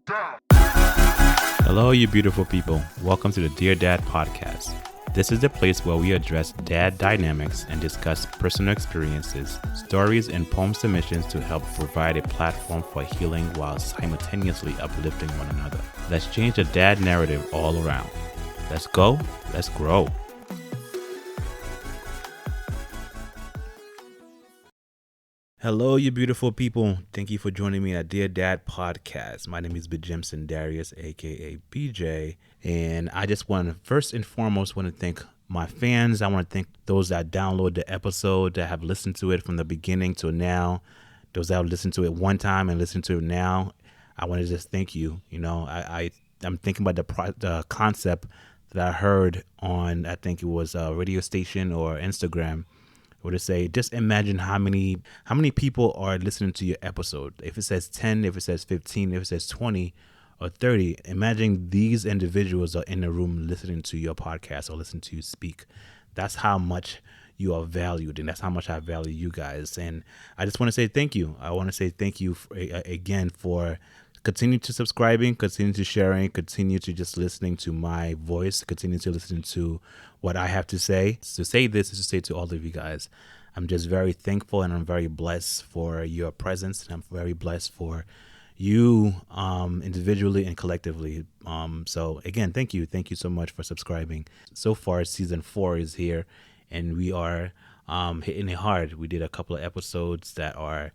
Hello, you beautiful people. Welcome to the Dear Dad podcast. This is the place where we address dad dynamics and discuss personal experiences, stories, and poem submissions to help provide a platform for healing while simultaneously uplifting one another. Let's change the dad narrative all around. Let's go. Let's grow. Hello, you beautiful people. Thank you for joining me at Dear Dad Podcast. My name is Bjimson Darius, aka BJ, and I just want to first and foremost want to thank my fans. I want to thank those that download the episode, that have listened to it from the beginning to now. Those that have listened to it one time and listen to it now. I want to just thank you. You know, I'm thinking about the concept that I heard on, I think it was a radio station or Instagram, or to say, just imagine how many people are listening to your episode. If it says 10, if it says 15, if it says 20 or 30, imagine these individuals are in the room listening to your podcast or listening to you speak. That's how much you are valued, and that's how much I value you guys. And I just want to say thank you. I want to say thank you again for continue to subscribing, continue to sharing, continue to just listening to my voice, continue to listen to what I have to say. To say this is to say to all of you guys, I'm just very thankful and I'm very blessed for your presence, and I'm very blessed for you individually and collectively. So again, thank you so much for subscribing. So far, season 4 is here, and we are hitting it hard. We did a couple of episodes that are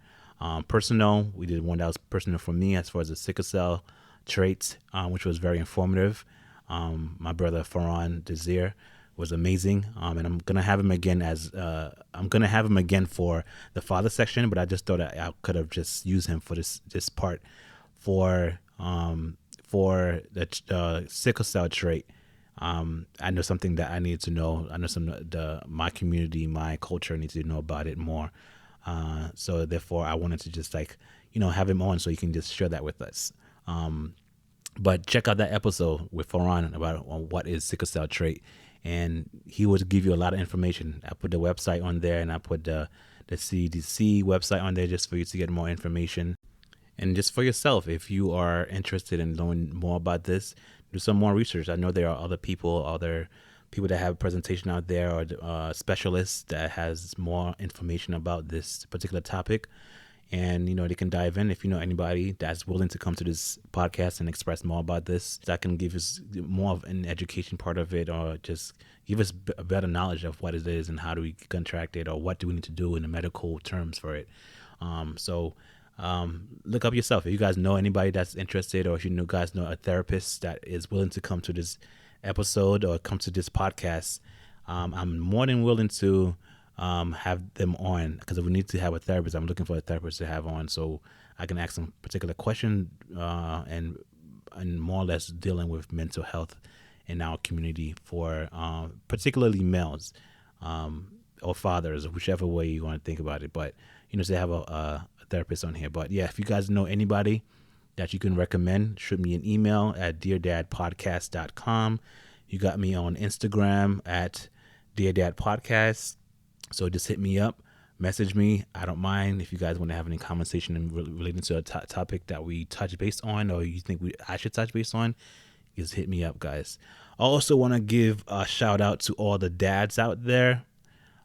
personal. We did one that was personal for me as far as the sickle cell traits, which was very informative. My brother Farhan Desir was amazing, and I'm gonna have him again for the father section. But I just thought I could have just used him for this part for the sickle cell trait. I know something that I need to know. I know my community, my culture needs to know about it more. So therefore I wanted to just have him on so he can just share that with us. But check out that episode with Farhan about what is sickle cell trait, and he would give you a lot of information. I put the website on there, and I put the CDC website on there just for you to get more information. And just for yourself, if you are interested in knowing more about this, do some more research. I know there are other people that have a presentation out there, or specialists that has more information about this particular topic. And, they can dive in. If you know anybody that's willing to come to this podcast and express more about this, that can give us more of an education part of it, or just give us a better knowledge of what it is and how do we contract it, or what do we need to do in the medical terms for it. So look up yourself. If you guys know anybody that's interested, or if you guys know a therapist that is willing to come to this episode or come to this podcast, I'm more than willing to have them on, because if we need to have a therapist, I'm looking for a therapist to have on so I can ask some particular question and more or less dealing with mental health in our community for particularly males or fathers, whichever way you want to think about it. But to have a therapist on here. But yeah, if you guys know anybody that you can recommend, shoot me an email at deardadpodcast.com. You got me on Instagram at deardadpodcast. So just hit me up, message me. I don't mind if you guys want to have any conversation relating to a topic that we touch base on, or you think I should touch base on. Just hit me up, guys. I also want to give a shout out to all the dads out there,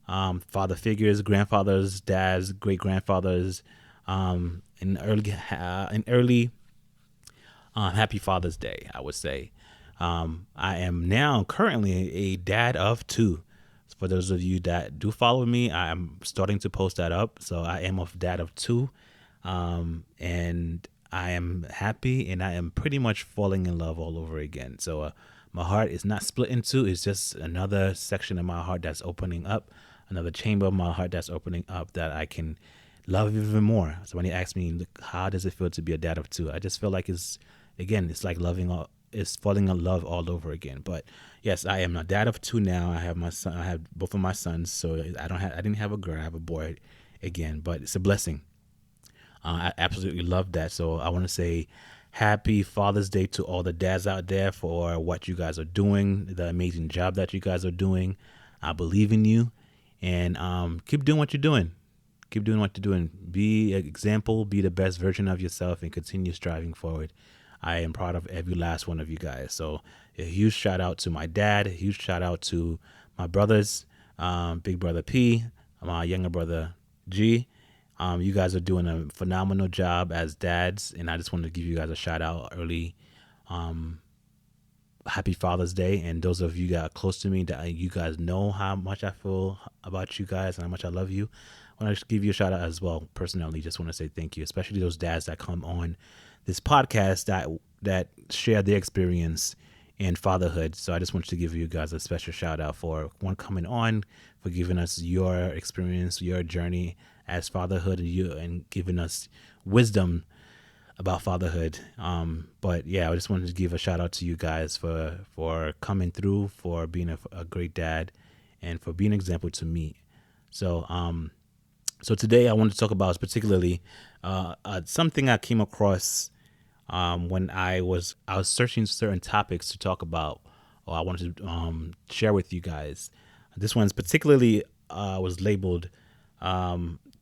father figures, grandfathers, dads, great grandfathers, in early happy Father's Day, I would say. I am now currently a dad of 2. For those of you that do follow me, I am starting to post that up. So I am a dad of 2, and I am happy, and I am pretty much falling in love all over again. So my heart is not split in 2. It's just another section of my heart that's opening up, another chamber of my heart that's opening up, that I can love even more. So when he asked me, look, how does it feel to be a dad of 2? I just feel like it's like it's falling in love all over again. But yes, I am a dad of 2 now. I have my son. I have both of my sons. So I didn't have a girl. I have a boy again. But it's a blessing. I absolutely love that. So I want to say happy Father's Day to all the dads out there for what you guys are doing, the amazing job that you guys are doing. I believe in you, and keep doing what you're doing. Be an example, be the best version of yourself, and continue striving forward. I am proud of every last one of you guys. So a huge shout out to my dad, a huge shout out to my brothers, big brother P, my younger brother G. You guys are doing a phenomenal job as dads, and I just wanted to give you guys a shout out early. Happy Father's Day, and those of you that are close to me, that you guys know how much I feel about you guys and how much I love you. I want to give you a shout out as well personally. Just want to say thank you, especially those dads that come on this podcast that share their experience in fatherhood. So I just wanted to give you guys a special shout out for one coming on, for giving us your experience, your journey as fatherhood, and giving us wisdom about fatherhood. But yeah, I just wanted to give a shout out to you guys for coming through, for being a great dad, and for being an example to me. So so today I wanted to talk about particularly something I came across when I was searching certain topics to talk about, or I wanted to share with you guys. This one's particularly was labeled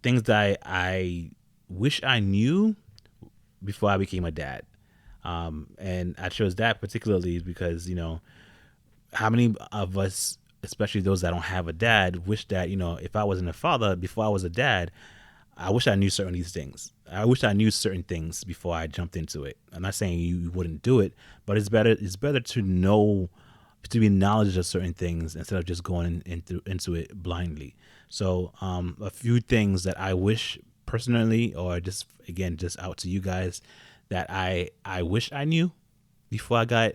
things that I wish I knew before I became a dad. And I chose that particularly because, how many of us, especially those that don't have a dad, wish that, if I wasn't a father before I was a dad, I wish I knew certain these things. I wish I knew certain things before I jumped into it. I'm not saying you wouldn't do it, but it's better to know, to be knowledge of certain things instead of just going into it blindly. So a few things that I wish personally, or just out to you guys, that I wish I knew before I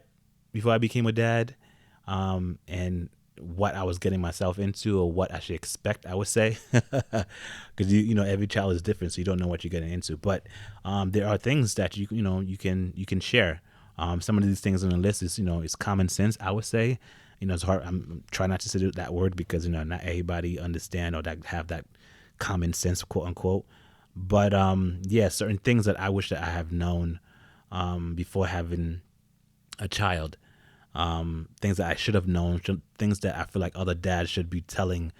became a dad, and what I was getting myself into, or what I should expect, I would say, because every child is different, so you don't know what you're getting into. But there are things that you can share. Some of these things on the list is it's common sense, I would say. It's hard. I'm trying not to say that word because not everybody understand or that have that common sense, quote unquote. But certain things that I wish that I have known before having a child. Things that I should have known, things that I feel like other dads should be telling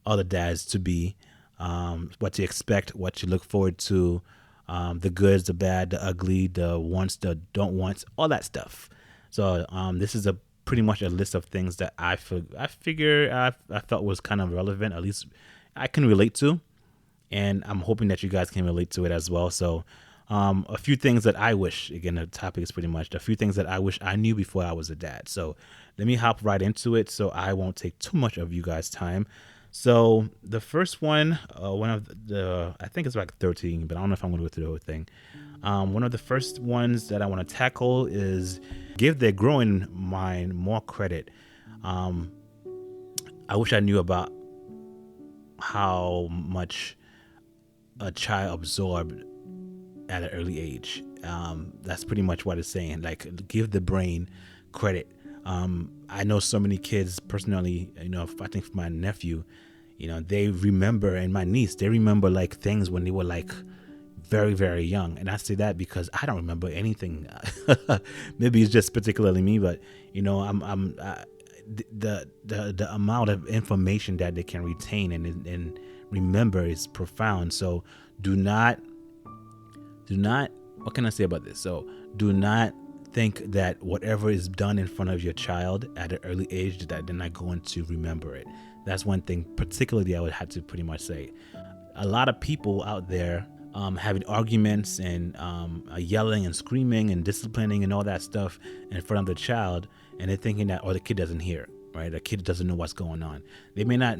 other dads to be, what to expect, what to look forward to, the goods, the bad, the ugly, the wants, the don't wants, all that stuff. So this is pretty much a list of things that I felt was kind of relevant, at least I can relate to, and I'm hoping that you guys can relate to it as well. So a few things that I wish, again, the topic is pretty much a few things that I wish I knew before I was a dad. So let me hop right into it so I won't take too much of you guys' time. So the first one, I think it's like 13, but I don't know if I'm going to go through the whole thing. One of the first ones that I want to tackle is give their growing mind more credit. I wish I knew about how much a child absorbed at an early age. That's pretty much what it's saying. Like, give the brain credit. I know so many kids personally, I think for my nephew, they remember, and my niece, they remember like things when they were like very, very young. And I say that because I don't remember anything. Maybe it's just particularly me, but the amount of information that they can retain and remember is profound. So do not, what can I say about this? So do not think that whatever is done in front of your child at an early age that they're not going to remember it. That's one thing particularly I would have to pretty much say. A lot of people out there having arguments and yelling and screaming and disciplining and all that stuff in front of the child, and they're thinking that, the kid doesn't hear, right? The kid doesn't know what's going on. They may not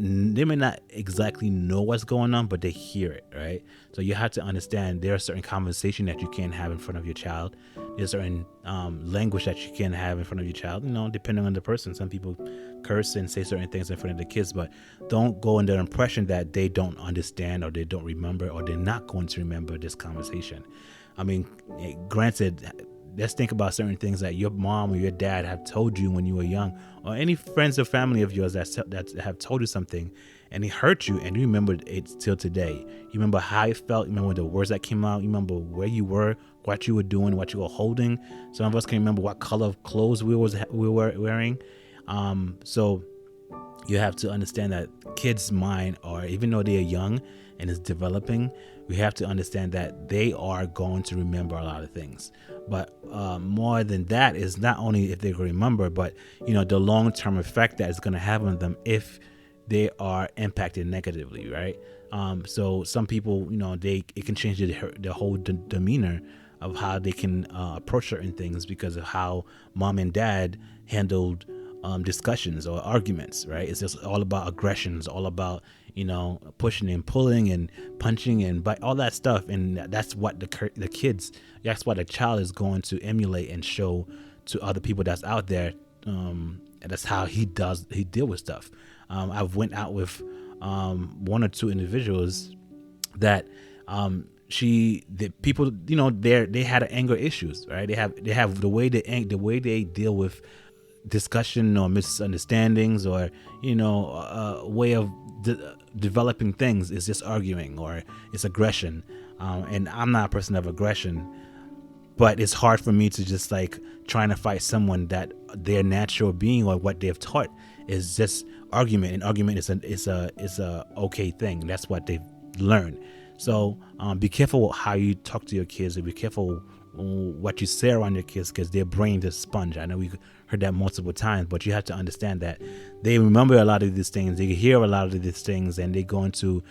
exactly know what's going on, but they hear it, right? So you have to understand there are certain conversation that you can't have in front of your child. There's certain language that you can't have in front of your child, depending on the person. Some people curse and say certain things in front of the kids, but don't go under the impression that they don't understand or they don't remember or they're not going to remember this conversation. I mean, granted, let's think about certain things that your mom or your dad have told you when you were young, or any friends or family of yours that have told you something and it hurt you and you remember it till today. You remember how it felt. You remember the words that came out. You remember where you were, what you were doing, what you were holding. Some of us can remember what color of clothes we were wearing. So you have to understand that kids' mind, or even though they are young and is developing, we have to understand that they are going to remember a lot of things. But more than that is not only if they remember, but the long-term effect that is going to have on them if they are impacted negatively, right? So some people, it can change their whole demeanor of how they can approach certain things because of how mom and dad handled discussions or arguments, right? It's just all about aggression. It's all about pushing and pulling and punching and all that stuff, and that's what the kids, that's what the child is going to emulate and show to other people that's out there. And that's how he deal with stuff. I've went out with one or two individuals that the people, they had anger issues, right? They have the way they deal with discussion or misunderstandings, or a way of developing things is just arguing or it's aggression. And I'm not a person of aggression, but it's hard for me to just like trying to fight someone that their natural being or what they've taught is just argument, and argument is a okay thing. That's what they've learned. So be careful how you talk to your kids, and be careful what you say around your kids, because their brain is a sponge. I know we heard that multiple times, but you have to understand that they remember a lot of these things, they hear a lot of these things, and they're going to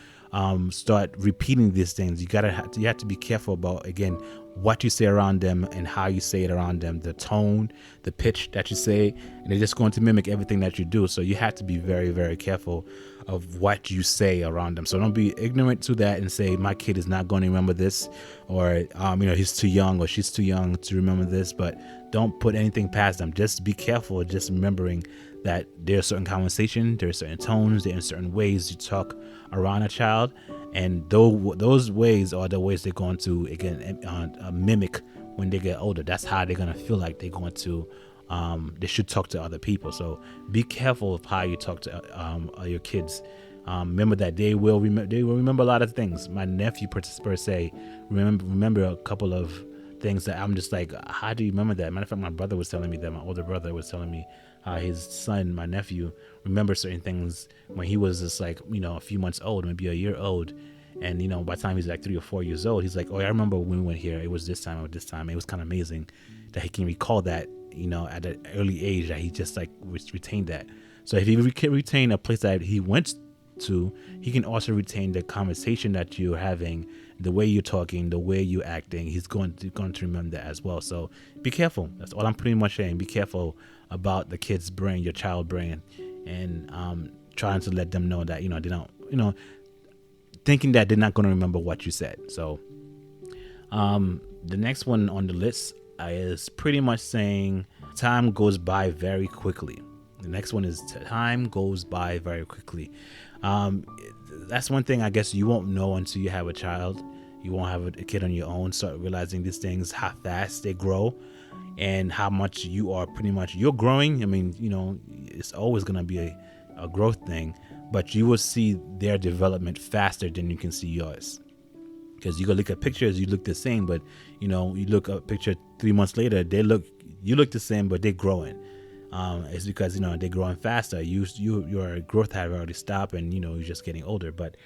start repeating these things. You have to be careful about, again, what you say around them and how you say it around them, the tone, the pitch that you say, and they're just going to mimic everything that you do. So you have to be very, very careful of what you say around them. So don't be ignorant to that and say, my kid is not going to remember this, or he's too young or she's too young to remember this. But don't put anything past them. Just be careful, just remembering that there are certain conversations, there are certain tones, there are certain ways you talk around a child, and those ways are the ways they're going to, again, mimic when they get older. That's how they're going to feel like they're going to they should talk to other people. So be careful of how you talk to your kids. Remember that they will remember a lot of things. My nephew per se remember a couple of things that I'm just like, how do you remember that? Matter of fact, my brother was telling me that. My older brother was telling me his son, my nephew, remembers certain things when he was just like, a few months old, maybe a year old. And, by the time he's like 3 or 4 years old, he's like, oh, I remember when we went here, it was this time or this time. It was kind of amazing that he can recall that, at an early age, that he just like retained that. So if he can retain a place that he went to, he can also retain the conversation that you're having, the way you're talking, the way you're acting. He's going to remember that as well. So be careful. That's all I'm pretty much saying. Be careful about the kid's brain, your child brain, and trying to let them know that, they don't, thinking that they're not going to remember what you said. So the next one on the list is pretty much saying time goes by very quickly. The next one is time goes by very quickly. That's one thing I guess you won't know until you have a child. You won't have a kid on your own, start realizing these things, how fast they grow and how much you're growing. I mean, it's always going to be a growth thing, but you will see their development faster than you can see yours. Because you go look at pictures, you look the same, but you look at a picture 3 months later, you look the same, but they're growing. It's because they're growing faster. Your growth had already stopped, and you're just getting older. But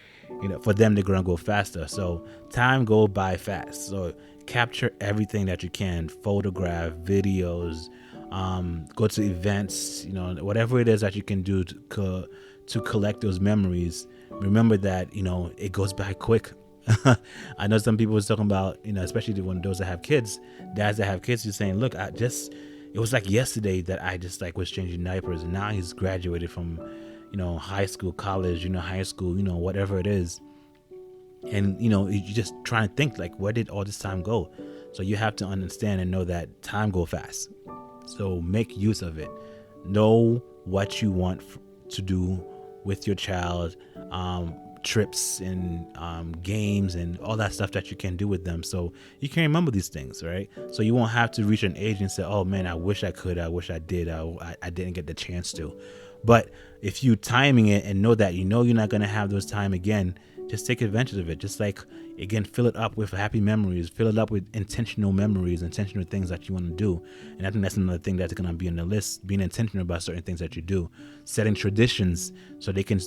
for them, they're gonna go faster. So time goes by fast. So capture everything that you can: photograph, videos, go to events. Whatever it is that you can do to collect those memories. Remember that it goes by quick. I know some people was talking about, especially when those that have kids, dads that have kids, just saying, look, it was like yesterday that I just like was changing diapers, and now he's graduated from, high school, college, high school, whatever it is. And, you just try and think like, where did all this time go? So you have to understand and know that time go fast. So make use of it. Know what you want to do with your child, trips and games and all that stuff that you can do with them, so you can remember these things, right? So you won't have to reach an age and say, oh man, I wish I could, I wish I did, I didn't get the chance to. But if you timing it and know that you're not going to have those time again, just take advantage of it. Just like, again, fill it up with happy memories, fill it up with intentional memories, intentional things that you want to do. And I think that's another thing that's going to be on the list: being intentional about certain things that you do, setting traditions so they can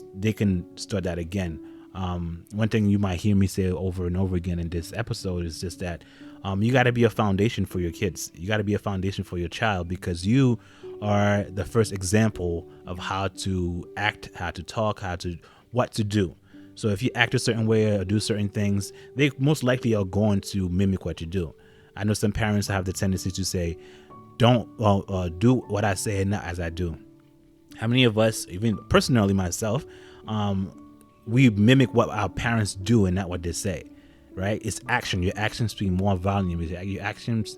start that again. One thing you might hear me say over and over again in this episode is just that You got to be a foundation for your kids. You got to be a foundation for your child, because you are the first example of how to act, how to talk, what to do. So if you act a certain way or do certain things, they most likely are going to mimic what you do. I know some parents have the tendency to say, don't do what I say and not as I do. How many of us, even personally myself, we mimic what our parents do and not what they say, right? It's action. Your actions speak more volume. Your actions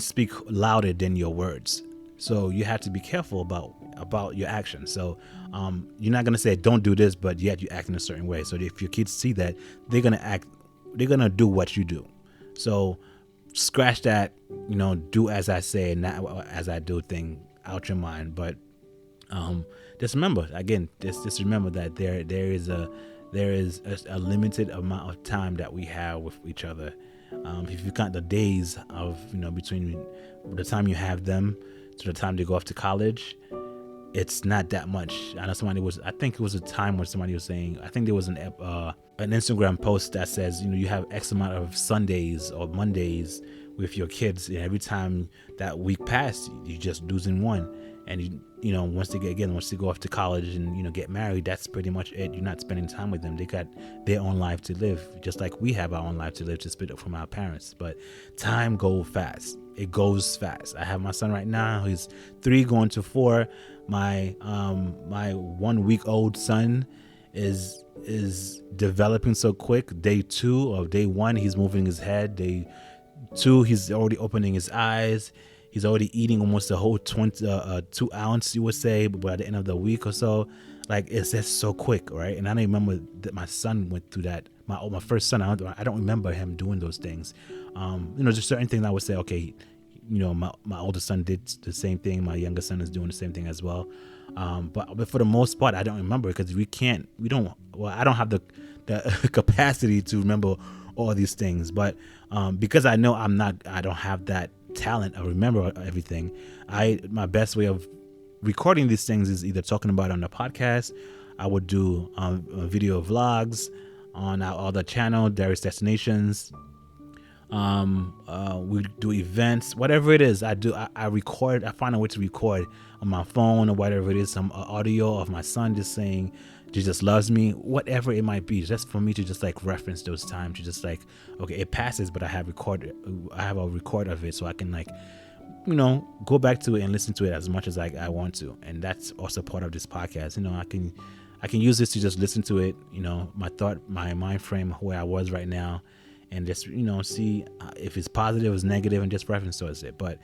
speak louder than your words. So you have to be careful about your actions. So you're not gonna say don't do this, but yet you act in a certain way. So if your kids see that, they're gonna do what you do. So scratch that, do as I say and not as I do thing out your mind. But just remember, again, just remember that there is a limited amount of time that we have with each other. If you count the days of between the time you have them to the time they go off to college, it's not that much. I know I think it was a time when somebody was saying, I think there was an Instagram post that says, you have X amount of Sundays or Mondays with your kids, and every time that week passes, you're just losing one. And once they go off to college and get married, that's pretty much it. You're not spending time with them. They got their own life to live, just like we have our own life to live, to split up from our parents. But time goes fast. It goes fast. I have my son right now. He's 3 going to 4. My 1 week old son is developing so quick. Day 2 or day 1, he's moving his head. Day 2, he's already opening his eyes. He's already eating almost a whole 2 ounce, you would say, but by the end of the week or so, like, it's just so quick, right? And I don't remember that my son went through that. My first son, I don't remember him doing those things. Just certain things I would say, okay, my older son did the same thing. My younger son is doing the same thing as well. But for the most part, I don't remember, because I don't have the capacity to remember all these things. But because I know I don't have that talent of remember everything, my best way of recording these things is either talking about it on the podcast. I would do video vlogs on our other channel, Darius Destinations. We do events, whatever it is. I record. I find a way to record on my phone or whatever it is, some audio of my son just saying Jesus loves me, whatever it might be, just for me to just like reference those times, to just like, okay, it passes, but I have a record of it, so I can go back to it and listen to it as much as I want to. And that's also part of this podcast. I can use this to just listen to it, my thought, my mind frame, where I was right now, and just see if it's positive, it's negative, and just reference towards it. But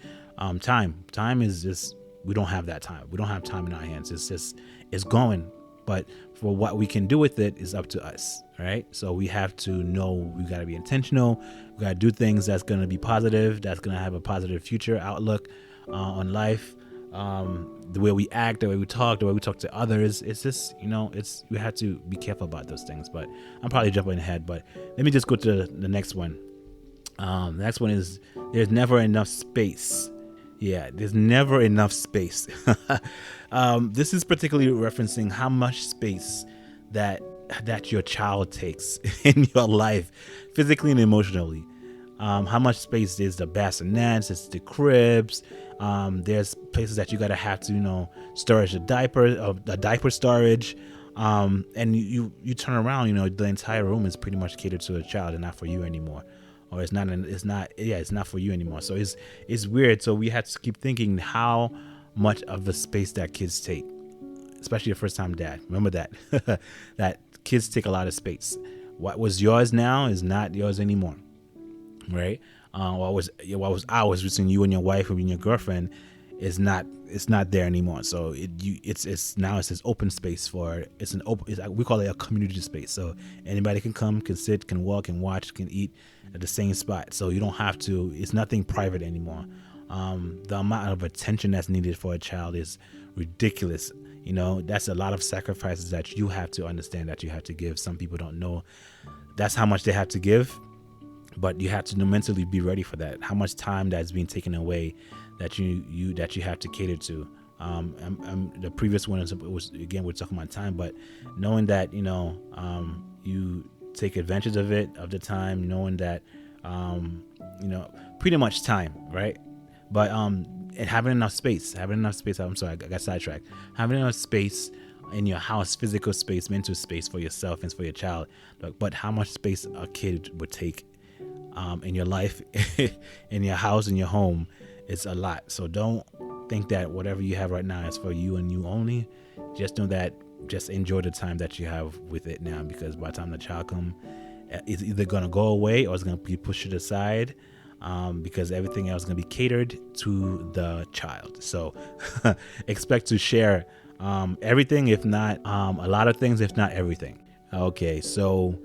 time is just, we don't have that time. We don't have time in our hands. It's going. But for what we can do with it is up to us, right? So we have to know we got to be intentional. We got to do things that's going to be positive, that's going to have a positive future outlook on life. The way we act, the way we talk to others. It's just, we have to be careful about those things. But I'm probably jumping ahead. But let me just go to the next one. The next one is, there's never enough space. Yeah, there's never enough space. This is particularly referencing how much space that your child takes in your life, physically and emotionally. How much space is the bassinets, it's the cribs. There's places that you gotta have to, storage the diaper storage. And you turn around, the entire room is pretty much catered to a child and not for you anymore. Or it's not for you anymore. So it's weird. So we have to keep thinking how much of the space that kids take, especially a first time dad. Remember that that kids take a lot of space. What was yours now is not yours anymore, right? What was ours between you and your wife or your girlfriend is not there anymore. So it's now it's this open space we call it a community space. So anybody can come, can sit, can walk, can watch, can eat at the same spot. So you don't have to. It's nothing private anymore. The amount of attention that's needed for a child is ridiculous. That's a lot of sacrifices that you have to understand, that you have to give. Some people don't know that's how much they have to give, but you have to mentally be ready for that. How much time that's being taken away that you have to cater to. The previous one was again, we're talking about time, but knowing that you take advantage of the time, knowing that you know, pretty much time, right? But and having enough space, I'm sorry, I got sidetracked. Having enough space in your house, physical space, mental space for yourself and for your child. But how much space a kid would take in your life, in your house, in your home, is a lot. So don't think that whatever you have right now is for you and you only. Just know that, just enjoy the time that you have with it now, because by the time the child comes, it's either going to go away or it's going to be pushed aside, because everything else is going to be catered to the child. So expect to share everything, if not a lot of things, if not everything. Okay, so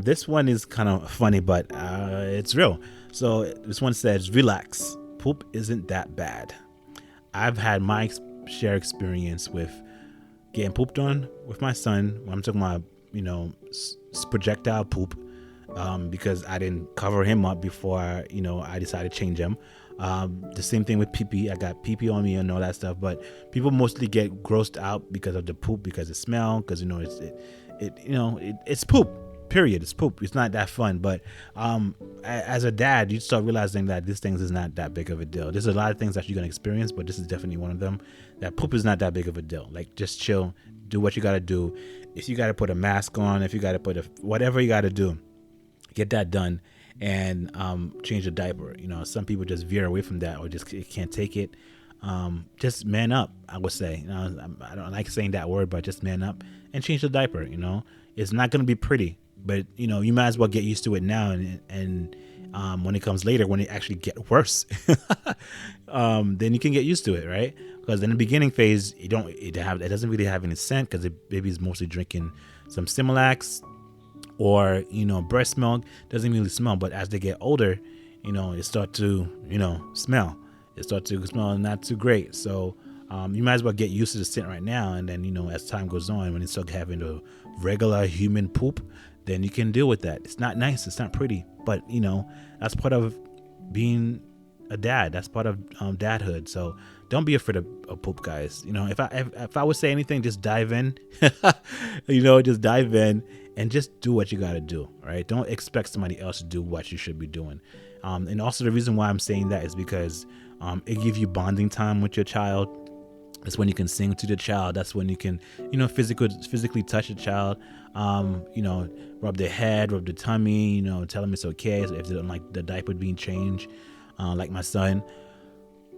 this one is kind of funny, but it's real. So this one says, relax, poop isn't that bad. I've had my share experience with getting pooped on with my son. I'm talking about, projectile poop, because I didn't cover him up before I decided to change him. The same thing with pee-pee. I got pee-pee on me and all that stuff, but people mostly get grossed out because of the poop, because it smells, because it's poop. Period. It's poop. It's not that fun. But as a dad, you start realizing that these things is not that big of a deal. There's a lot of things that you're gonna experience, but this is definitely one of them. That poop is not that big of a deal. Like, just chill, do what you gotta do. If you gotta put a mask on, if you gotta put whatever you gotta do, get that done, and change the diaper. Some people just veer away from that or just can't take it. Just man up, I would say. I don't like saying that word, but just man up and change the diaper. It's not gonna be pretty, but you might as well get used to it now, and when it comes later, when it actually get worse, then you can get used to it, right? Because in the beginning phase, it doesn't really have any scent, because the baby is mostly drinking some Similac or breast milk. Doesn't really smell. But as they get older, it start to smell. It starts to smell not too great. So you might as well get used to the scent right now, and then as time goes on, when you start having the regular human poop, then you can deal with that. It's not nice, it's not pretty, but that's part of being a dad. That's part of dadhood. So don't be afraid of poop, guys. If I would say anything, just dive in. Just dive in and just do what you got to do. Right? Don't expect somebody else to do what you should be doing. And also, the reason why I'm saying that is because it gives you bonding time with your child. That's when you can sing to the child. That's when you can, physically touch the child. Rub their head, rub the tummy. Tell them it's okay if they don't like the diaper being changed, like my son.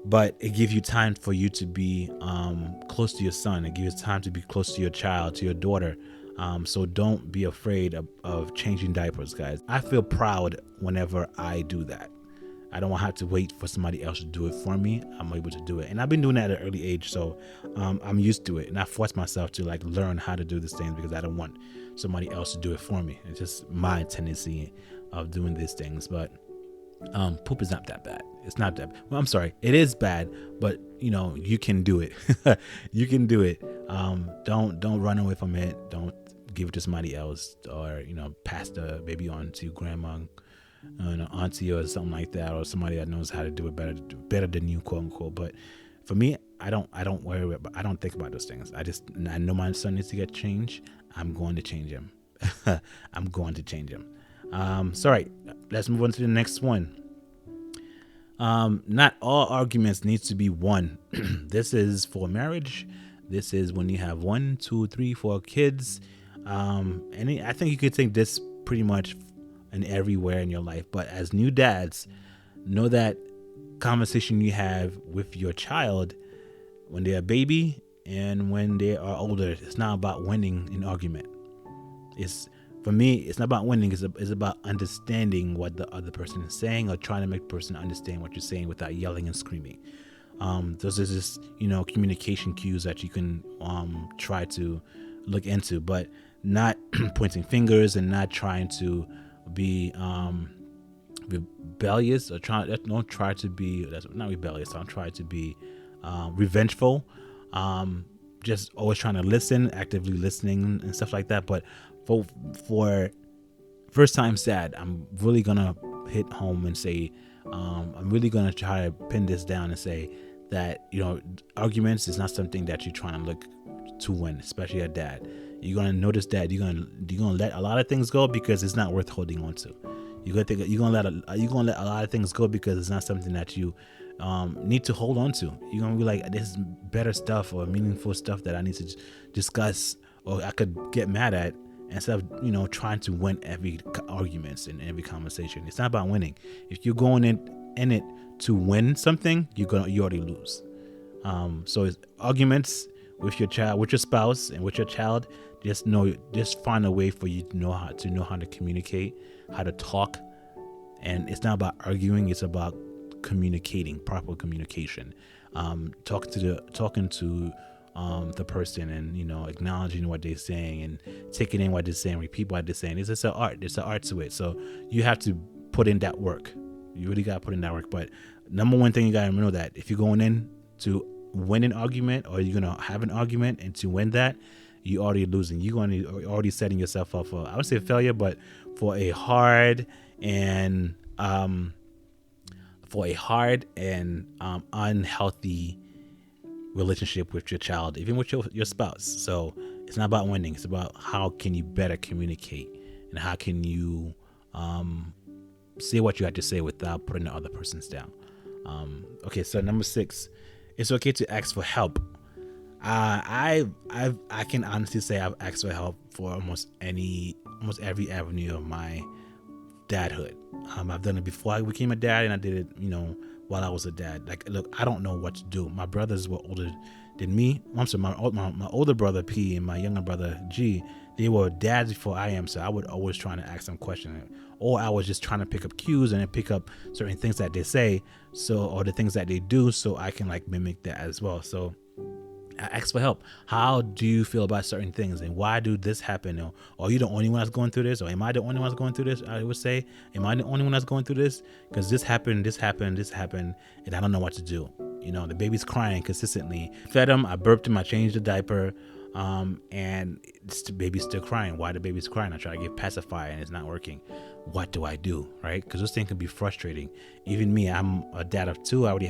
But it gives you time for you to be close to your son. It gives you time to be close to your child, to your daughter. So don't be afraid of changing diapers, guys. I feel proud whenever I do that. I don't have to wait for somebody else to do it for me. I'm able to do it. And I've been doing that at an early age, so I'm used to it. And I force myself to learn how to do these things, because I don't want somebody else to do it for me. It's just my tendency of doing these things. But poop is not that bad. It's not that bad. Well, I'm sorry. It is bad, but you can do it. You can do it. Don't run away from it. Don't give it to somebody else, or pass the baby on to grandma, auntie, or something like that, or somebody that knows how to do it better than you, quote unquote. But for me, I don't worry about. I don't think about those things. I know my son needs to get changed. I'm going to change him. I'm going to change him. So right, let's move on to the next one. Not all arguments need to be won. This is for marriage. This is when you have 1, 2, 3, 4 kids. And I think you could take this pretty much in everywhere in your life. But as new dads, know that conversation you have with your child when they're a baby and when they are older, it's not about winning an argument. For me, it's not about winning. It's about understanding what the other person is saying, or trying to make the person understand what you're saying without yelling and screaming. Those are just, communication cues that you can try to look into, but not pointing fingers and not trying to be rebellious, or don't try to be, that's not rebellious. Don't try to be revengeful. Just always trying to listen, actively listening and stuff like that. But for first time dad, I'm really gonna hit home and say, I'm really gonna try to pin this down and say that arguments is not something that you're trying to look to win, especially a dad. You're gonna notice that you're gonna let a lot of things go because it's not worth holding on to. you're gonna let a lot of things go because it's not something that you need to hold on to. You're gonna be like, there's better stuff or meaningful stuff that I need to discuss or I could get mad at, instead of trying to win every arguments and every conversation. It's not about winning. If you're going in it to win something, you already lose. So it's arguments with your child, with your spouse, and with your child. Just find a way for you to know how to communicate, how to talk. And it's not about arguing, it's about communicating, proper communication. Talking to the person, and acknowledging what they're saying and taking in what they're saying, repeat what they're saying. It's just an art. There's an art to it. So you have to put in that work. You really got to put in that work. But number one thing, you got to know that if you're going in to win an argument, or you're going to have an argument and to win that, you're already losing. You're already setting yourself up for, I would say failure, but for a hard and unhealthy relationship with your child, even with your spouse. So it's not about winning. It's about how can you better communicate, and how can you say what you have to say without putting the other person's down. Okay, so number 6, it's okay to ask for help. I can honestly say I've asked for help for almost every avenue of my dadhood. I've done it before I became a dad, and I did it, while I was a dad. Like, look, I don't know what to do. My brothers were older than me. I'm sorry, my older brother P and my younger brother G, they were dads before I am. So I would always try to ask them questions, or I was just trying to pick up cues and then pick up certain things that they say, or the things that they do, so I can like mimic that as well. So I ask for help. How do you feel about certain things, and why do this happen? Or are you the only one that's going through this? Or am I the only one that's going through this? I would say, am I the only one that's going through this? Because this happened, and I don't know what to do. The baby's crying consistently. Fed him, I burped him, I changed the diaper, and the baby's still crying. Why the baby's crying? I try to give pacifier and it's not working. What do I do, right? Because those things can be frustrating. Even me, I'm a dad of 2. I already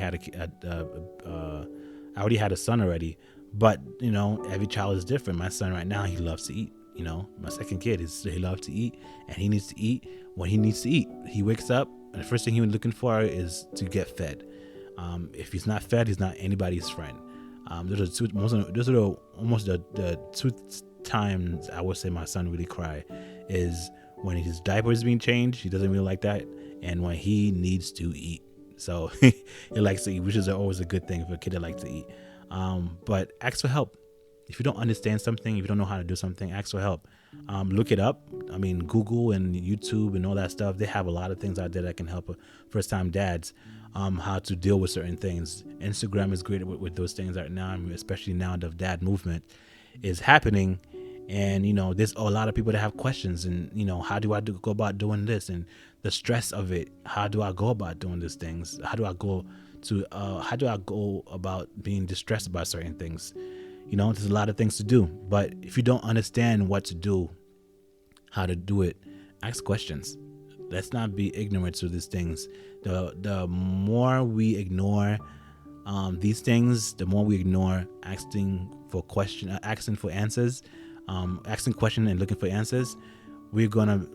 had a son already. But, every child is different. My son right now, he loves to eat. My second kid, he loves to eat, and he needs to eat when he needs to eat. He wakes up, and the first thing he's looking for is to get fed. If he's not fed, he's not anybody's friend. Those are almost the 2 times I would say my son really cry, is when his diaper is being changed. He doesn't really like that. And when he needs to eat. So he likes to eat, which is always a good thing for a kid that likes to eat. But ask for help. If you don't understand something, if you don't know how to do something, ask for help. Look it up. I mean, Google and YouTube and all that stuff, they have a lot of things out there that can help first-time dads how to deal with certain things. Instagram is great with those things right now, especially now the dad movement is happening. And, there's a lot of people that have questions, and, how do I go about doing this, and the stress of it? How do I go about doing these things? How do I go about being distressed about certain things? There's a lot of things to do, but if you don't understand what to do, how to do it, ask questions. Let's not be ignorant to these things. The more we ignore these things, the more we ignore asking for answers, asking questions and looking for answers. We're gonna,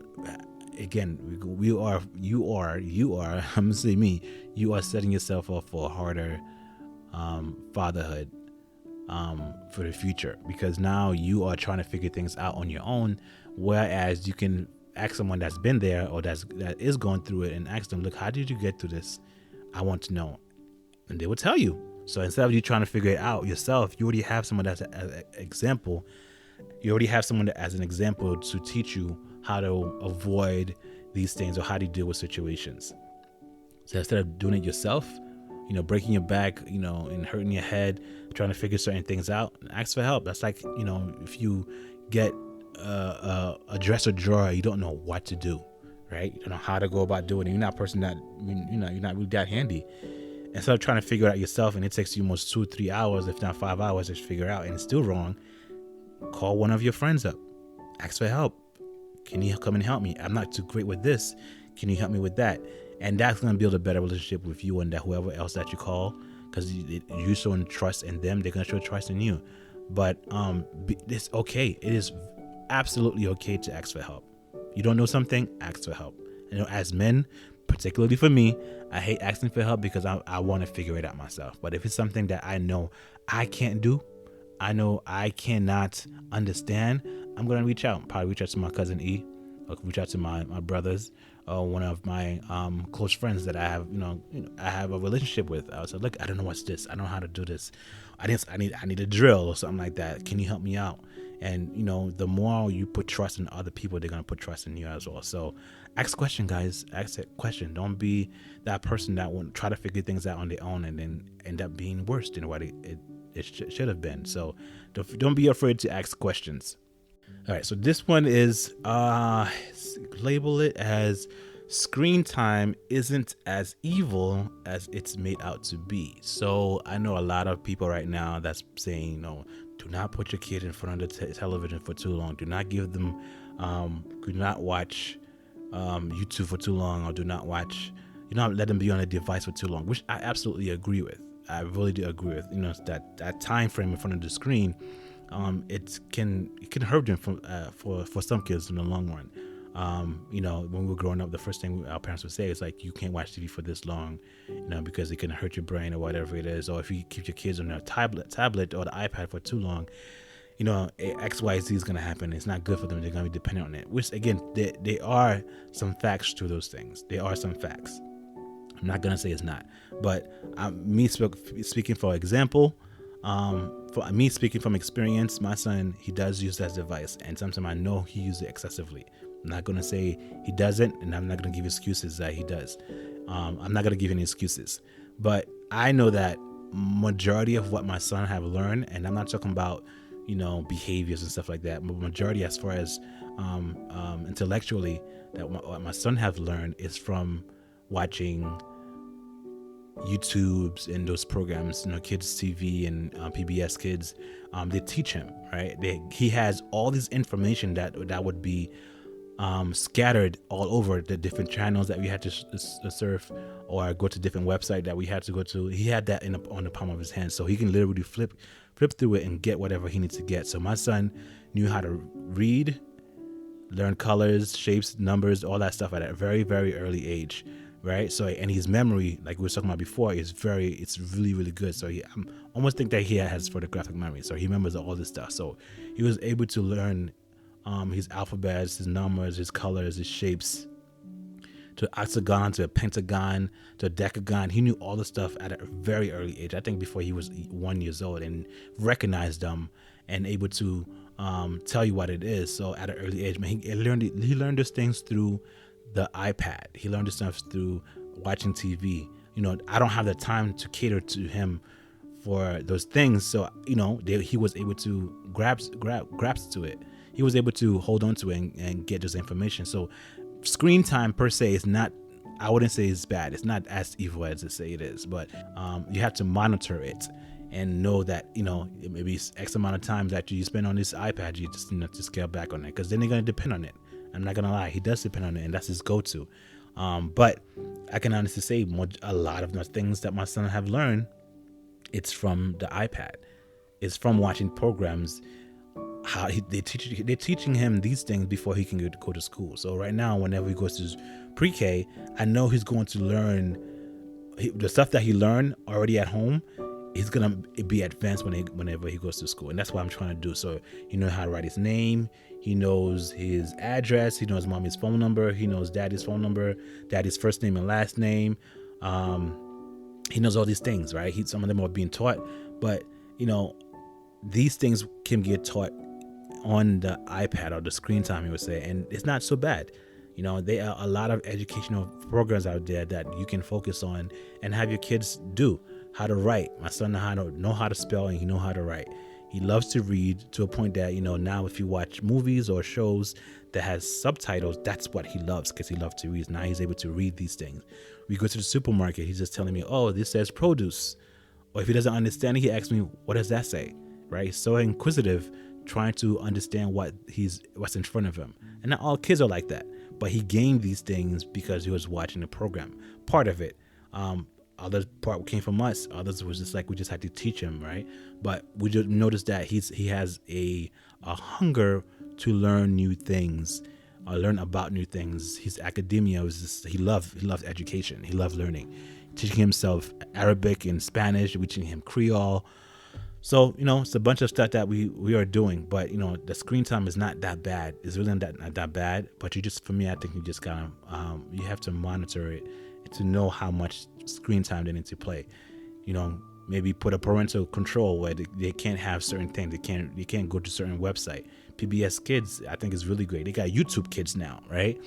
again, you are I'm gonna say me, you are setting yourself up for a harder fatherhood for the future, because now you are trying to figure things out on your own, whereas you can ask someone that's been there or that is going through it and ask them, look, how did you get through this? I want to know. And they will tell you. So instead of you trying to figure it out yourself, you already have someone that's an example. You already have someone that as an example to teach you how to avoid these things or how to deal with situations. So instead of doing it yourself, breaking your back, and hurting your head, trying to figure certain things out, ask for help. That's like, if you get a dresser drawer, you don't know what to do, right? You don't know how to go about doing it. You're not a person that, you're not really that handy. Instead of trying to figure it out yourself, and it takes you almost 2-3 hours, if not 5 hours, to figure it out, and it's still wrong, call one of your friends up. Ask for help. Can you come and help me? I'm not too great with this. Can you help me with that? And that's going to build a better relationship with you and whoever else that you call, because you show trust in them. They're going to show trust in you. But it's okay. It is absolutely okay to ask for help. You don't know something, ask for help. as men, particularly for me, I hate asking for help because I want to figure it out myself. But if it's something that I know I can't do, I know I cannot understand, I'm gonna reach out. Probably reach out to my cousin E, or reach out to my brothers, or one of my close friends that I have, I have a relationship with. I was like, look, I don't know what's this. I don't know how to do this. I need a drill or something like that. Can you help me out? And the more you put trust in other people, they're gonna put trust in you as well. So ask question, guys. Ask a question. Don't be that person that won't try to figure things out on their own and then end up being worse than what it should have been. So don't be afraid to ask questions. All right, so this one is label it as screen time isn't as evil as it's made out to be. So I know a lot of people right now that's saying, do not put your kid in front of the television for too long. Do not give them, do not watch YouTube for too long, or do not let them be on a device for too long, which I absolutely agree with. I really do agree with, that time frame in front of the screen. It can hurt them for some kids in the long run. When we were growing up, the first thing our parents would say is like, you can't watch TV for this long, because it can hurt your brain or whatever it is. Or if you keep your kids on their tablet or the iPad for too long, XYZ is going to happen. It's not good for them. They're going to be dependent on it, which again, there are some facts to those things. There are some facts. I'm not going to say it's not, but speaking for example, for me speaking from experience, my son, he does use that device, and sometimes I know he uses it excessively. I'm not going to say he doesn't, and I'm not going to give excuses that he does. I'm not going to give any excuses, but I know that majority of what my son have learned, and I'm not talking about, behaviors and stuff like that, but majority as far as intellectually, that what my son have learned is from watching YouTubes and those programs, Kids TV and PBS Kids. They teach him, right? He has all this information that would be scattered all over the different channels that we had to surf, or go to different websites that we had to go to. He had that on the palm of his hand, so he can literally flip through it and get whatever he needs to get. So my son knew how to read, learn colors, shapes, numbers, all that stuff at a very, very early age, right? So, and his memory, like we were talking about before, it's really, really good. So I almost think that he has photographic memory, so he remembers all this stuff. So he was able to learn his alphabets, his numbers, his colors, his shapes, to octagon, to a pentagon, to a decagon. He knew all the stuff at a very early age. I think before he was 1 year old, and recognized them and able to tell you what it is. So at an early age, man, he learned those things through the iPad. He learned this stuff through watching TV. I don't have the time to cater to him for those things. So, he was able to grasp to it. He was able to hold on to it and get this information. So screen time per se is not, I wouldn't say it's bad. It's not as evil as they say it is, but you have to monitor it and know that, maybe X amount of times that you spend on this iPad, you just to scale back on it, because then they're going to depend on it. I'm not going to lie. He does depend on it, and that's his go-to. But I can honestly say a lot of the things that my son have learned, it's from the iPad. It's from watching programs. They're teaching him these things before he can go to school. So right now, whenever he goes to pre-K, I know he's going to learn the stuff that he learned already at home. He's gonna be advanced whenever he goes to school, and that's what I'm trying to do. So he knows how to write his name, he knows his address, he knows mommy's phone number, he knows daddy's phone number, daddy's first name and last name. He knows all these things, right? Some of them are being taught, but these things can get taught on the iPad or the screen time, he would say, and it's not so bad. There are a lot of educational programs out there that you can focus on and have your kids do. How to write. My son know how to spell, and he know how to write. He loves to read to a point that, now if you watch movies or shows that has subtitles, that's what he loves, because he loves to read. Now he's able to read these things. We go to the supermarket, he's just telling me, oh, this says produce. Or if he doesn't understand it, he asks me, what does that say? Right? He's so inquisitive, trying to understand what's in front of him. And not all kids are like that, but he gained these things because he was watching the program. Part of it. Other part came from us. Others was just like we just had to teach him, right? But we just noticed that he has a hunger to learn new things learn about new things. His academia was just, he loved education. He loved learning, teaching himself Arabic and Spanish, teaching him Creole. So, it's a bunch of stuff that we are doing, but the screen time is not that bad. It's really not that bad. But for me, I think you just kind of you have to monitor it to know how much screen time they need to play. Maybe put a parental control where they can't have certain things. They can't go to certain website. PBS Kids, I think, is really great. They got YouTube Kids now, right?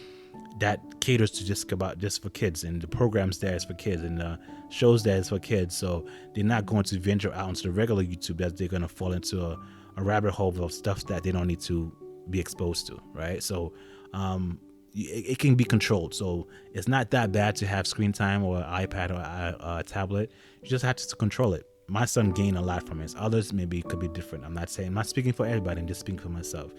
That caters to just for kids, and the programs there is for kids, and the shows there is for kids. So they're not going to venture out into the regular YouTube that they're going to fall into a rabbit hole of stuff that they don't need to be exposed to, right? So it can be controlled. So it's not that bad to have screen time or an iPad or a tablet. You just have to control it. My son gained a lot from it. Others maybe could be different. I'm not speaking for everybody. I'm just speaking for myself.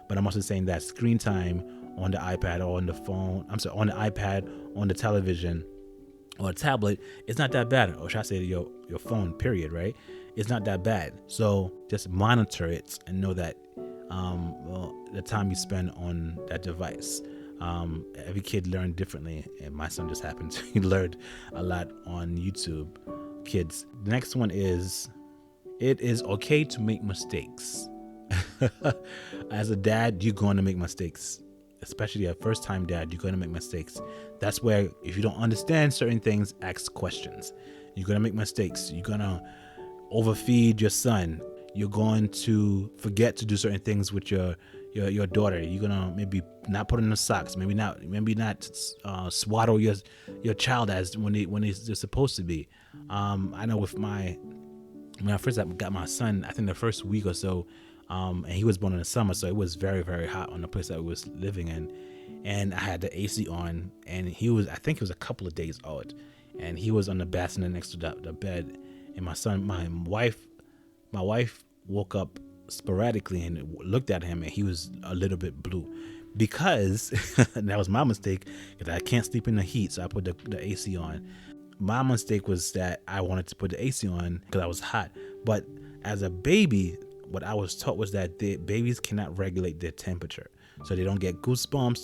But I'm also saying that screen time on the iPad or on the phone, on the iPad, on the television or a tablet, it's not that bad. Or should I say your phone, period, right? It's not that bad. So just monitor it and know that the time you spend on that device. Every kid learned differently, and my son just happened to learn a lot on YouTube Kids. The next one is, it is okay to make mistakes. As a dad, you're going to make mistakes, especially a first-time dad. You're going to make mistakes. That's where, if you don't understand certain things, ask questions. You're going to make mistakes. You're going to overfeed your son. You're going to forget to do certain things with your daughter. You're gonna maybe not put in the socks. Maybe not swaddle your child as when they're supposed to be. I know when I first got my son, I think the first week or so, and he was born in the summer, so it was very, very hot on the place that we was living in, and I had the AC on, and I think he was a couple of days old, and he was on the bassinet next to the bed, and my wife woke up sporadically and looked at him, and he was a little bit blue because that was my mistake, because I can't sleep in the heat, so I put the AC on. My mistake was that I wanted to put the AC on because I was hot. But as a baby, what I was taught was that babies cannot regulate their temperature, so they don't get goosebumps,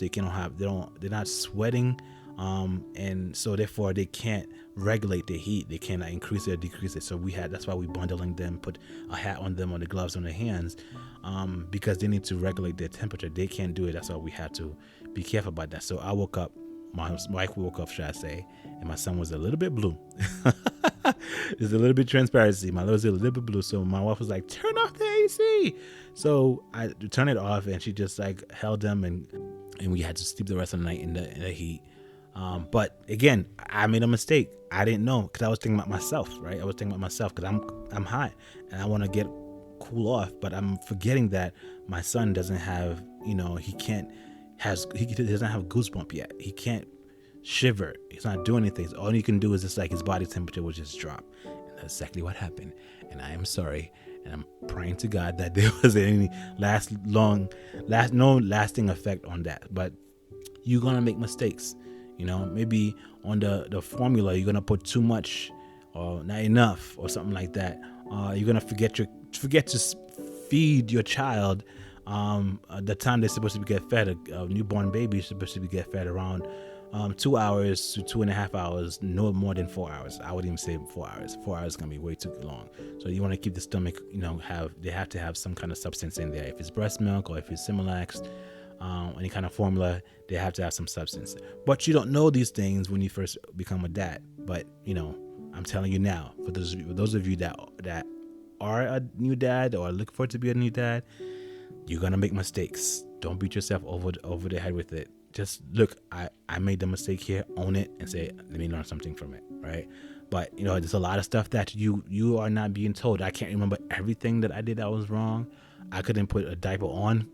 they're not sweating, and so therefore they can't regulate their heat. They cannot increase it or decrease it. So that's why we bundling them, put a hat on them or the gloves on their hands, because they need to regulate their temperature. They can't do it. That's why we have to be careful about that. So I woke up, my wife woke up, should I say, and my son was a little bit blue. There's a little bit transparency. My little was a little bit blue. So my wife was like, turn off the AC. So I turned it off, and she just like held him, and we had to sleep the rest of the night in the heat. But again, I made a mistake. I didn't know, because I was thinking about myself, right? I was thinking about myself because I'm hot and I want to get cool off, but I'm forgetting that my son doesn't have, he doesn't have goosebump yet. He can't shiver. He's not doing anything. All you can do is just like his body temperature will just drop. And that's exactly what happened. And I am sorry. And I'm praying to God that there wasn't any no lasting effect on that. But you're going to make mistakes. Maybe on the formula, you're going to put too much or not enough or something like that. You're going to forget to feed your child the time they're supposed to get fed. A newborn baby is supposed to get fed around 2 hours to 2.5 hours, no more than 4 hours. I would even say 4 hours. 4 hours is going to be way too long. So you want to keep the stomach, they have to have some kind of substance in there. If it's breast milk or if it's Similac, any kind of formula, they have to have some substance. But you don't know these things when you first become a dad. But I'm telling you now, for those of you that are a new dad or look forward to be a new dad, you're gonna make mistakes. Don't beat yourself over the head with it. Just look, I made the mistake here, own it, and say, let me learn something from it, right? But there's a lot of stuff that you are not being told. I can't remember everything that I did that was wrong. I couldn't put a diaper on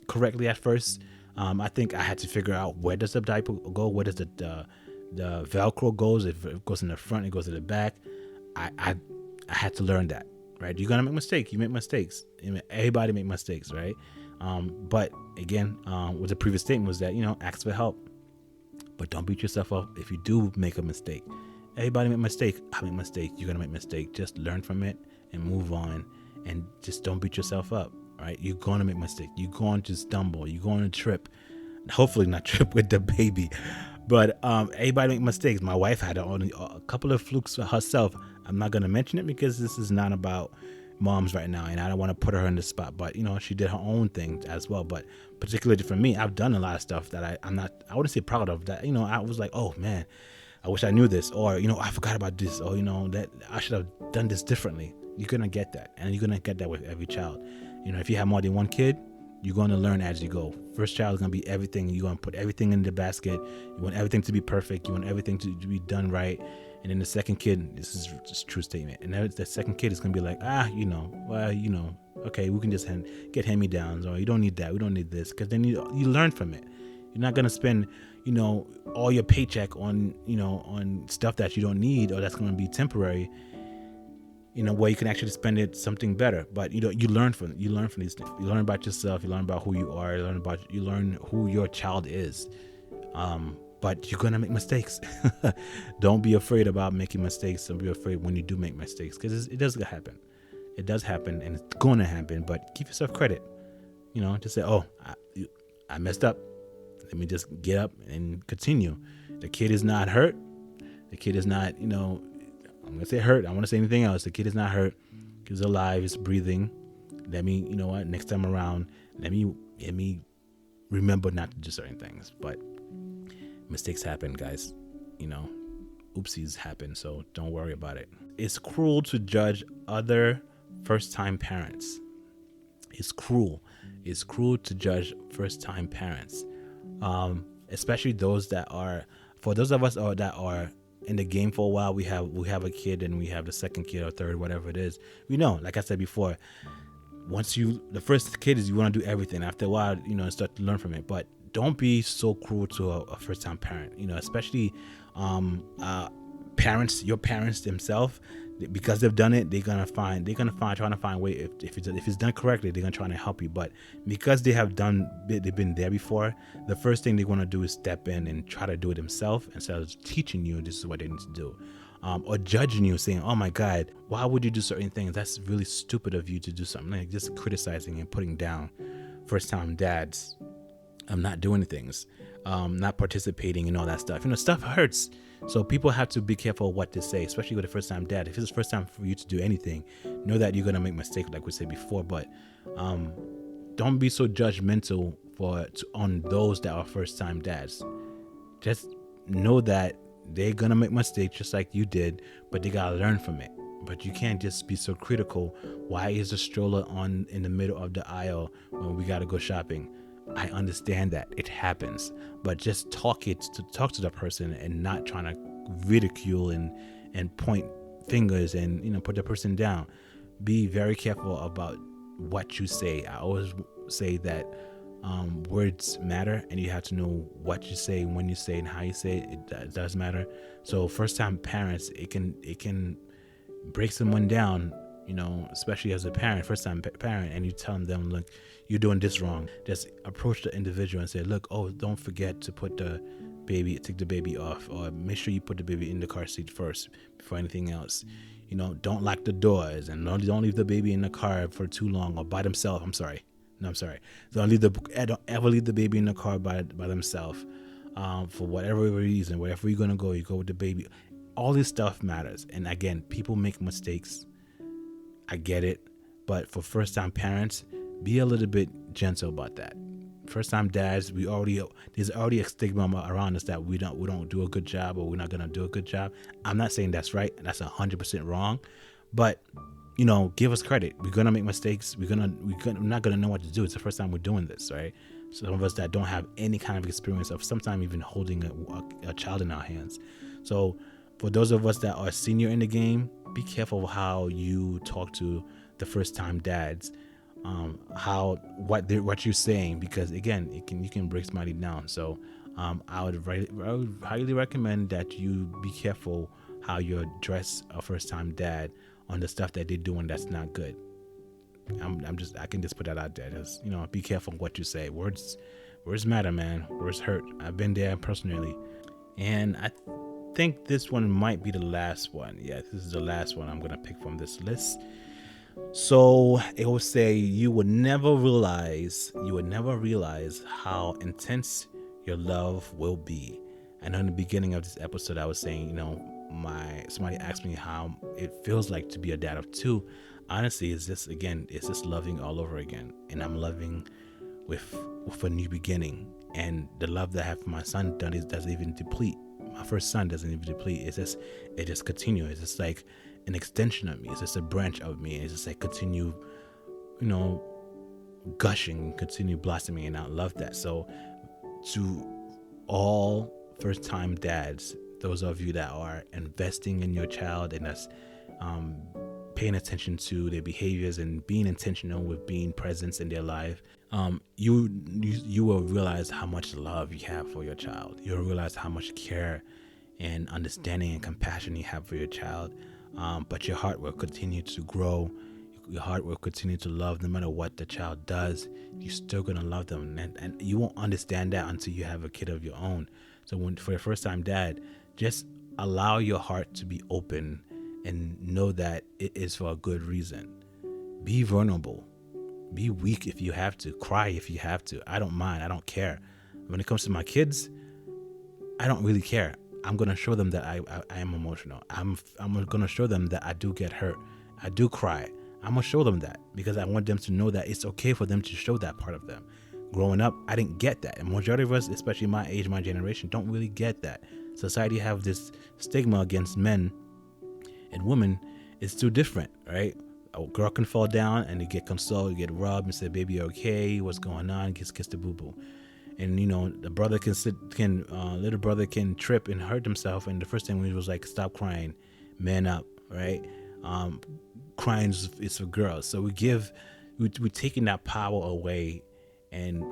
correctly at first. I think I had to figure out, where does the diaper go? Where does the Velcro goes? If it goes in the front, it goes in the back. I had to learn that, right? You're gonna make mistakes. You make mistakes. Everybody make mistakes, right? But again, what the previous statement was that, ask for help, but don't beat yourself up if you do make a mistake. Everybody make mistake. I make mistake. You're gonna make mistake. Just learn from it and move on, and just don't beat yourself up. Right? You're going to make mistakes. You're going to stumble. You're going to trip. hopefully not trip with the baby. But everybody make mistakes. My wife had only a couple of flukes herself. I'm not gonna mention it because this is not about moms right now, and I don't want to put her in the spot. But she did her own thing as well. But particularly for me, I've done a lot of stuff that I'm not. I wouldn't say proud of. That I was like, oh man, I wish I knew this, or I forgot about this, or that I should have done this differently. You're gonna get that, and you're gonna get that with every child. If you have more than one kid, you're going to learn as you go. First child is going to be everything. You're going to put everything in the basket. You want everything to be perfect. You want everything to be done right. And then the second kid, this is just a true statement. And the second kid is going to be like, okay, we can just get hand-me-downs, or you don't need that. We don't need this. Because then you learn from it. You're not going to spend, all your paycheck on, on stuff that you don't need, or that's going to be temporary. Where you can actually spend it something better. But you learn from these things. You learn about yourself. You learn about who you are. You learn who your child is. But you're gonna make mistakes. Don't be afraid about making mistakes. Don't be afraid when you do make mistakes, because it does happen. It does happen, and it's going to happen. But give yourself credit. Just say, "Oh, I messed up. Let me just get up and continue." The kid is not hurt. The kid is not, I'm going to say hurt. I don't want to say anything else. The kid is not hurt. He's alive. He's breathing. Let me, next time around, let me remember not to do certain things. But mistakes happen, guys. Oopsies happen. So don't worry about it. It's cruel to judge other first-time parents. It's cruel. It's cruel to judge first-time parents. Especially for those of us that are in the game for a while. We have a kid, and we have the second kid or third, whatever it is. We know, like I said before, the first kid is, you want to do everything. After a while, start to learn from it. But don't be so cruel to a first time parent, especially parents, your parents themselves, because they've done it. They're gonna trying to find a way. If it's done correctly, they're gonna try to help you. But because they've been there before, the first thing they want to do is step in and try to do it themselves, instead of teaching you this is what they need to do, or judging you, saying, "Oh my God, why would you do certain things? That's really stupid of you to do something." Like just criticizing and putting down first time dads. I'm not doing things, not participating and all that stuff. Stuff hurts. So people have to be careful what to say, especially with a first time dad. If it's the first time for you to do anything, know that you're going to make mistakes, like we said before. But don't be so judgmental on those that are first time dads. Just know that they're going to make mistakes just like you did, but they got to learn from it. But you can't just be so critical. Why is the stroller in the middle of the aisle when we got to go shopping? I understand that it happens, but just talk to the person, and not trying to ridicule and point fingers and put the person down. Be very careful about what you say. I always say that words matter, and you have to know what you say, when you say, and how you say it. It does matter. So first time parents, it can break someone down, especially as a parent, first time parent, and you tell them, look, you're doing this wrong. Just approach the individual and say, look, don't forget to take the baby off, or make sure you put the baby in the car seat first before anything else. Don't lock the doors, and don't leave the baby in the car for too long or by themselves. I'm sorry. Don't ever leave the baby in the car by themselves. For whatever reason, wherever you're gonna go, you go with the baby. All this stuff matters. And again, people make mistakes. I get it, but for first time parents, be a little bit gentle about that. First time dads, there's already a stigma around us that we don't do a good job, or we're not gonna do a good job. I'm not saying that's right. That's 100% wrong, but give us credit. We're gonna make mistakes. We're not gonna know what to do. It's the first time we're doing this, right? Some of us that don't have any kind of experience of sometimes even holding a child in our hands. So for those of us that are senior in the game, be careful how you talk to the first time dads. What you're saying, because again, you can break somebody down. So I would highly recommend that you be careful how you address a first time dad on the stuff that they're doing that's not good. I can just put that out there. Just, be careful what you say. Words matter, man. Words hurt. I've been there personally, and I think this one might be the last one. Yeah, this is the last one I'm gonna pick from this list. So it will say, you would never realize how intense your love will be. I know in the beginning of this episode I was saying, somebody asked me how it feels like to be a dad of two. Honestly, it's just loving all over again, and I'm loving with a new beginning. And the love that I have for my son doesn't even deplete. My first son doesn't even deplete. It just continues. It's just like an extension of me. It's just a branch of me. It's just like continue, gushing, continue blossoming, and I love that. So to all first time dads, those of you that are investing in your child and that's paying attention to their behaviors and being intentional with being present in their life, you will realize how much love you have for your child. You'll realize how much care and understanding and compassion you have for your child. But your heart will continue to grow. Your heart will continue to love no matter what the child does. You're still going to love them. And you won't understand that until you have a kid of your own. So for your first time dad, just allow your heart to be open and know that it is for a good reason. Be vulnerable. Be weak if you have to. Cry if you have to. I don't mind. I don't care. When it comes to my kids, I don't really care. I'm going to show them that I am emotional. I'm going to show them that I do get hurt. I do cry. I'm going to show them that because I want them to know that it's okay for them to show that part of them. Growing up, I didn't get that. And majority of us, especially my age, my generation, don't really get that. Society have this stigma against men and women. It's too different, right? A girl can fall down and you get consoled, you get rubbed and say, baby, okay, what's going on? Kiss the boo-boo. And the brother little brother can trip and hurt himself. And the first thing we was like, stop crying, man up, right? Crying is for girls. So we're taking that power away, and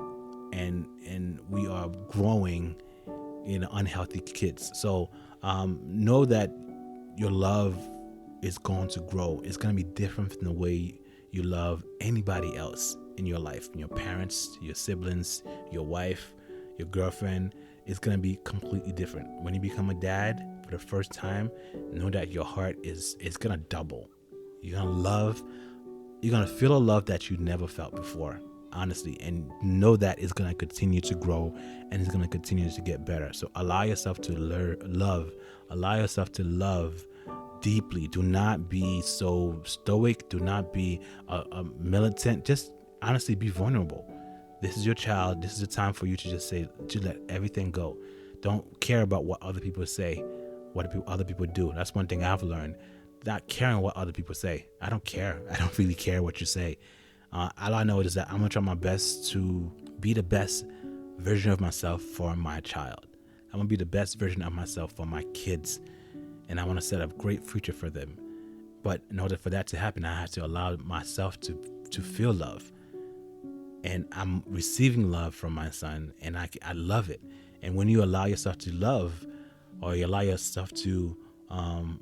we are growing unhealthy kids. So know that your love is going to grow. It's going to be different from the way you love anybody else in your life. Your parents, your siblings, your wife, your girlfriend. It's going to be completely different. When you become a dad for the first time, know that your heart is going to double. You're going to feel a love that you never felt before, honestly, and know that it's going to continue to grow and it's going to continue to get better. So allow yourself to love. Allow yourself to love deeply. Do not be so stoic. Do not be a militant. Just honestly be vulnerable. This is your child. This is the time for you to just let everything go. Don't care about what other people say, what other people do. That's one thing I've learned. Not caring what other people say. I don't care. I don't really care what you say. All I know is that I'm going to try my best to be the best version of myself for my child. I'm going to be the best version of myself for my kids. And I want to set a great future for them. But in order for that to happen, I have to allow myself to feel love. And I'm receiving love from my son, and I love it. And when you allow yourself to love, or you allow yourself to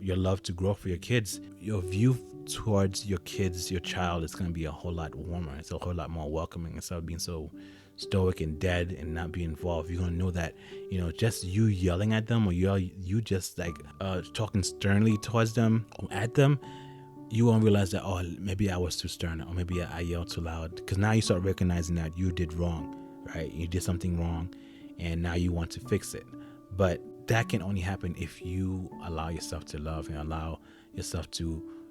your love to grow for your kids, your view towards your kids, your child, is going to be a whole lot warmer. It's a whole lot more welcoming. Instead of being so stoic and dead and not be involved, you're going to know that just you yelling at them, or you just like talking sternly towards them or at them, you won't realize that, oh, maybe I was too stern, or maybe I yelled too loud. Because now you start recognizing that you did wrong, right? You did something wrong, and now you want to fix it. But that can only happen if you allow yourself to love and allow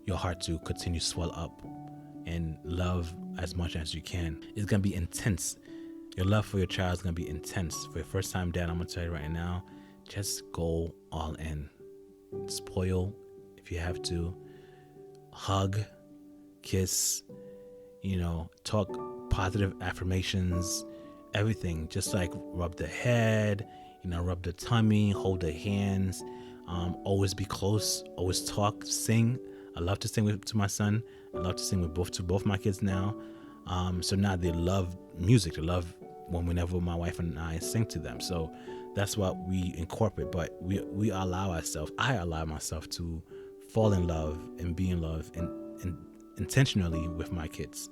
your heart to continue to swell up and love as much as you can. It's going to be intense. Your love for your child is going to be intense. For your first time dad, I'm going to tell you right now, just go all in. Spoil if you have to. Hug, kiss, talk positive affirmations, everything. Just like rub the head, rub the tummy, hold the hands, always be close, always talk, sing. I love to sing to my son. I love to sing to both my kids now. So now they love music. They love whenever my wife and I sing to them. So that's what we incorporate. But we allow ourselves, I allow myself to fall in love and be in love and intentionally with my kids,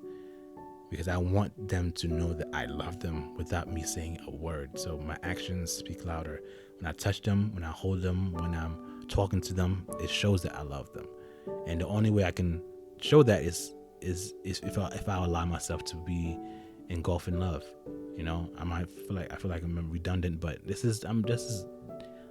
because I want them to know that I love them without me saying a word. So my actions speak louder. When I touch them, when I hold them, when I'm talking to them, it shows that I love them. And the only way I can show that is if I allow myself to be engulf in love. You know, I feel like I'm redundant, but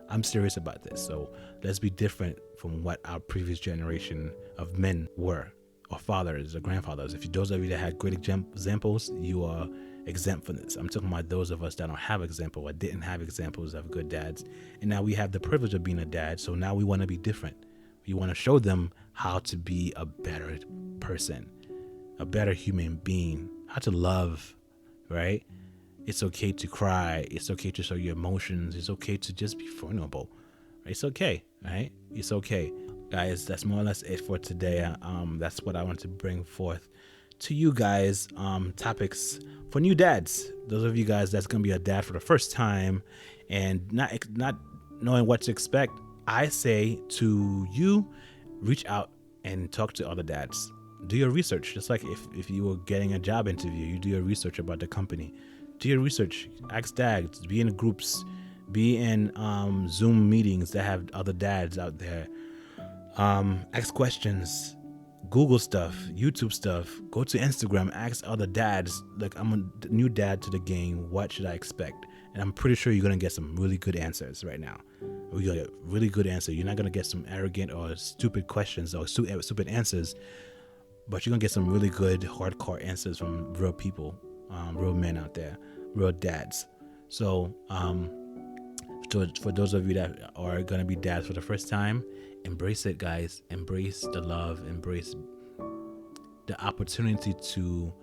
I'm serious about this. So let's be different from what our previous generation of men were, or fathers or grandfathers. If those of you that had great examples, you are exempt from this. I'm talking about those of us that don't have example or didn't have examples of good dads, and now we have the privilege of being a dad. So now we want to be different. We want to show them how to be a better person, a better human being, how to love, right? It's okay to cry. It's okay to show your emotions. It's okay to just be vulnerable. It's okay, right? It's okay. Guys, that's more or less it for today. That's what I want to bring forth to you guys. Topics for new dads. Those of you guys that's going to be a dad for the first time and not knowing what to expect, I say to you, reach out and talk to other dads. Do your research. Just like if you were getting a job interview, you do your research about the company. Do your research. Ask dads. Be in groups. Be in Zoom meetings that have other dads out there. Ask questions. Google stuff. YouTube stuff. Go to Instagram. Ask other dads. Like, I'm a new dad to the game. What should I expect? And I'm pretty sure you're going to get some really good answers right now. You're going to get really good answers. You're not going to get some arrogant or stupid questions or stupid answers. But you're going to get some really good hardcore answers from real people. Real men out there, real dads. So for those of you that are going to be dads for the first time, embrace it, guys. Embrace the love. Embrace the opportunity to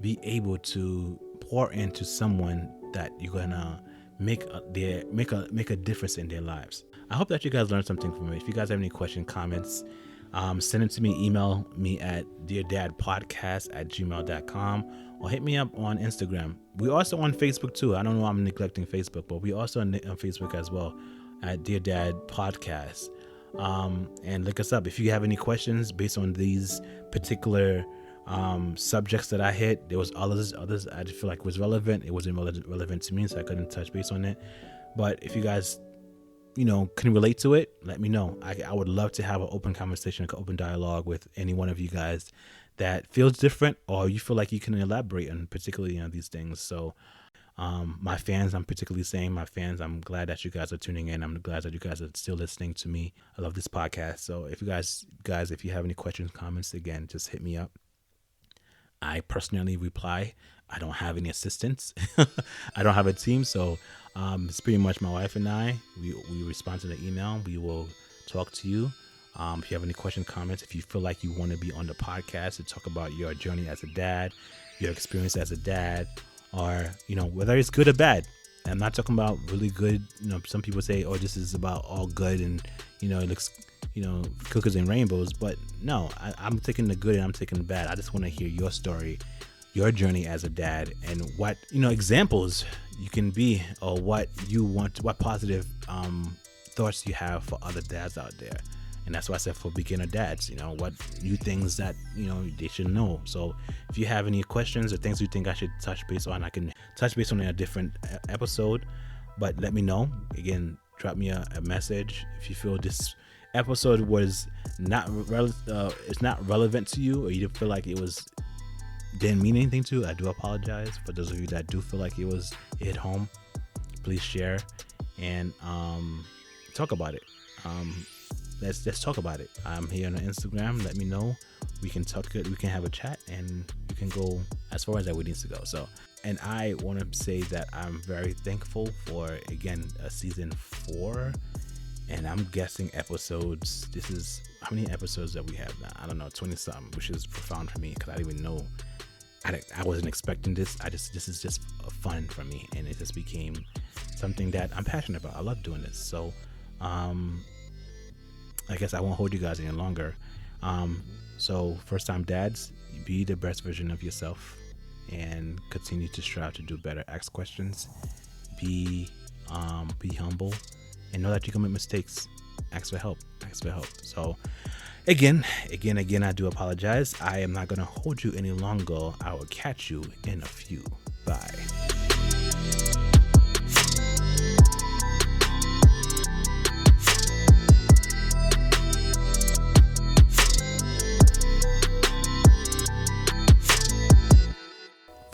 be able to pour into someone that you're going to make a difference in their lives. I hope that you guys learned something from it. If you guys have any questions, comments, send it to me. Email me at deardadpodcast@gmail.com or hit me up on Instagram. We're also on Facebook too. I don't know, I'm neglecting Facebook, but we're also on Facebook as well at Dear Dad Podcast. And look us up. If you have any questions based on these particular subjects that I hit, there was others I just feel like was relevant. It wasn't relevant to me, so I couldn't touch base on it. But if you guys can relate to it, let me know. I would love to have an open conversation, an open dialogue with any one of you guys that feels different, or you feel like you can elaborate on particularly on these things. So my fans, I'm particularly saying my fans, I'm glad that you guys are tuning in. I'm glad that you guys are still listening to me. I love this podcast. So if you guys, if you have any questions, comments, again, just hit me up. I personally reply. I don't have any assistants. I don't have a team. So it's pretty much my wife and I. We respond to the email. We will talk to you. If you have any questions, comments, if you feel like you want to be on the podcast to talk about your journey as a dad, your experience as a dad, or, whether it's good or bad. I'm not talking about really good. Some people say, oh, this is about all good and, it looks, cookies and rainbows. But no, I'm taking the good and I'm taking the bad. I just want to hear your story, your journey as a dad, and what, examples you can be, or what you want, what positive thoughts you have for other dads out there. And that's why I said for beginner dads, what new things that, they should know. So if you have any questions or things you think I should touch base on, I can touch base on in a different episode. But let me know. Again, drop me a message. If you feel this episode was it's not relevant to you, or you feel like it didn't mean anything to you, I do apologize. For those of you that do feel like it hit home, please share and talk about it. Let's talk about it. I'm here on Instagram. Let me know. We can talk. We can have a chat, and we can go as far as we need to go. So, and I want to say that I'm very thankful for, again, a season 4, and I'm guessing episodes. This is how many episodes that we have now? I don't know, 20 something, which is profound for me because I didn't even know. I wasn't expecting this. This is just fun for me, and it just became something that I'm passionate about. I love doing this. So, I guess I won't hold you guys any longer. So first time dads, be the best version of yourself and continue to strive to do better. Ask questions, be humble, and know that you can make mistakes. Ask for help. So again, I do apologize. I am not going to hold you any longer. I will catch you in a few. Bye.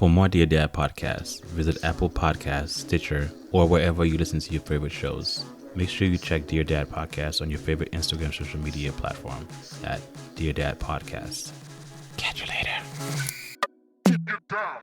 For more Dear Dad podcasts, visit Apple Podcasts, Stitcher, or wherever you listen to your favorite shows. Make sure you check Dear Dad Podcast on your favorite Instagram social media platform at Dear Dad Podcast. Catch you later.